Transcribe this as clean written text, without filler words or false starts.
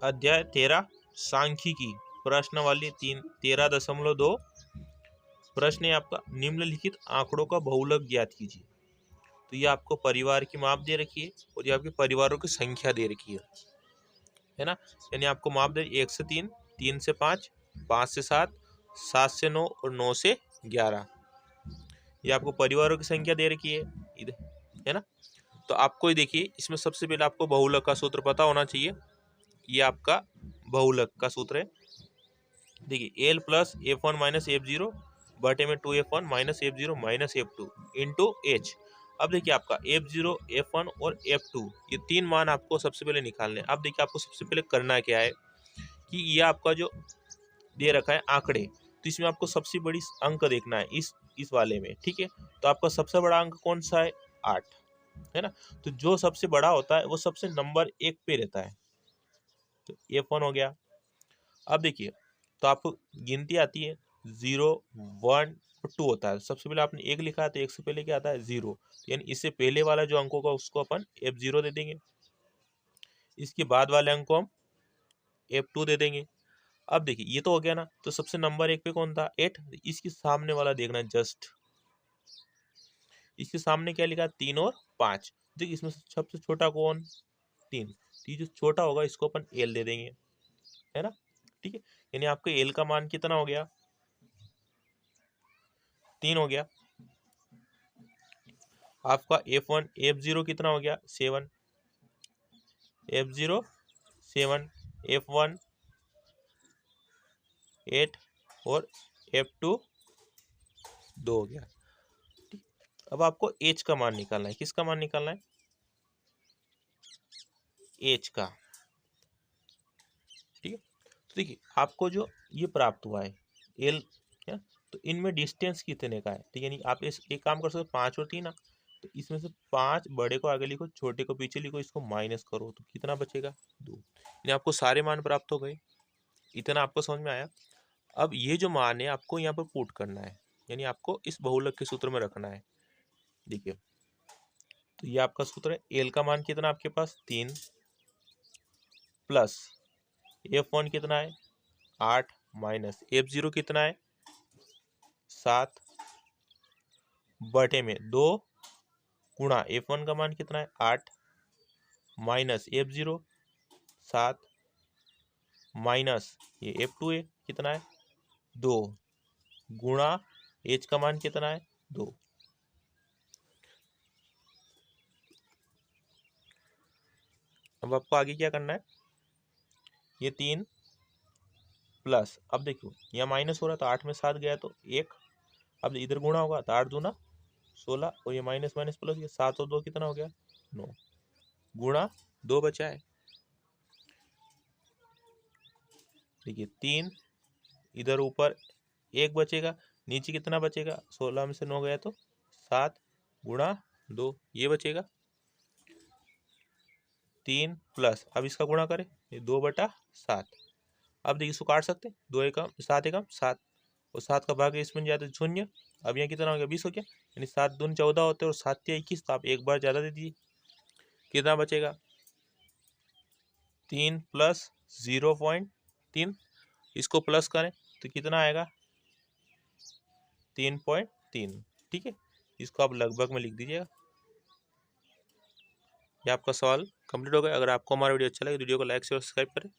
अध्याय 13 सांख्यिकी प्रश्नावली 13.2 प्रश्न है आपका, निम्नलिखित आंकड़ों का बहुलक ज्ञात कीजिए। तो ये आपको परिवार की माप दे रखी है और ये आपके परिवारों की संख्या दे रखी है ना। यानी आपको माप दे 1 से 3, 3 से 5, 5 से 7, 7 से 9 और 9 से 11। ये आपको परिवारों की संख्या दे रखी है इधर, है ना। तो आपको देखिए, इसमें सबसे पहले आपको बहुलक का सूत्र पता होना चाहिए। ये आपका बहुलक का सूत्र है। देखिए L plus F1 minus F0 बटे में 2F1 minus F0 minus F2 into H. अब देखिए आपका F0, F1 और F2 ये तीन मान आपको सबसे पहले निकालने हैं। अब देखिए आपको सबसे पहले करना क्या है कि ये आपका जो दे रखा है आंकड़े, तो इसमें आपको सबसे बड़ी अंक देखना है इस वाले में, ठीक है। तो आपका सबसे बड़ा अंक कौन सा है? 8, है ना। तो जो सबसे बड़ा होता है वो सबसे नंबर 1 पे रहता है। तो F1 हो गया। अब देखिए, तो आपको गिनती आती है 0, 1 और 2 होता है। सबसे पहले आपने 1 लिखा है तो 1 से पहले क्या आता है? 0। यानी इससे पहले वाला जो अंक होगा उसको अपन F0 दे देंगे, इसके बाद वाले अंक को हम F2 दे देंगे। अब देखिए ये तो हो गया ना। तो सबसे नंबर 1 पे कौन था? 8। इसके सामने वाला देखना, जस्ट इसके सामने क्या लिखा? 3 और 5। देखिए इसमें सबसे छोटा कौन? 3। तो ये जो छोटा होगा इसको अपन L दे देंगे, है ना, ठीक है। यानी आपके एल का मान कितना हो गया? 3 हो गया। आपका F1 F0 कितना हो गया? 7। F0 7, F1 8 और F2 2 हो गया, ठीक। अब आपको एच का मान निकालना है। किसका मान निकालना है? एच का, ठीक है। तो देखिए आपको जो ये प्राप्त हुआ है एल, क्या, तो इनमें डिस्टेंस कितने का है? ठीक है। नहीं आप एक काम कर सकते हो, 5 और 3 ना। तो इसमें से 5 बड़े को आगे लिखो, छोटे को पीछे लिखो, इसको माइनस करो तो कितना बचेगा? 2। यानी आपको सारे मान प्राप्त हो गए। इतना आपको समझ में आया। अब ये जो मान है आपको यहाँ पर पुट करना है, यानी आपको इस बहुलक के सूत्र में रखना है। देखिए तो ये आपका सूत्र है। एल का मान कितना आपके पास? 3 प्लस F1 कितना है? 8 माइनस F0 कितना है? 7 बटे में 2 गुणा F1 का मान कितना है? 8 माइनस F0 7 माइनस ये F2 है कितना है? 2 गुणा H का मान कितना है? 2। अब आपको आगे क्या करना है? ये 3 प्लस, अब देखो यहाँ माइनस हो रहा है तो 8 में 7 गया तो 1। अब इधर गुणा होगा तो 8 दूना 16 और ये माइनस माइनस प्लस, ये 7 और 2 कितना हो गया? 9 गुणा 2 बचा है। देखिए 3 इधर ऊपर 1 बचेगा, नीचे कितना बचेगा? 16 में से 9 गया तो 7 गुणा 2 ये बचेगा 3 प्लस, अब इसका गुणा करें ये 2/7। अब देखिए इसको काट सकते हैं, 2 एकम 7 एकम 7 और 7 का भाग इसमें जाता है 0। अब यहाँ कितना हो गया? 20 हो गया। यानी 7 दूनी 14 होते हैं और 7 या 21, तो आप एक बार ज़्यादा दे दीजिए। कितना बचेगा? 3 प्लस 0.3, इसको प्लस करें तो कितना आएगा? 3.3, ठीक है। इसको आप लगभग में लिख दीजिएगा। ये आपका सवाल कंप्लीट हो गया। अगर आपको हमारा वीडियो अच्छा लगे वीडियो को लाइक शेयर सब्सक्राइब करें।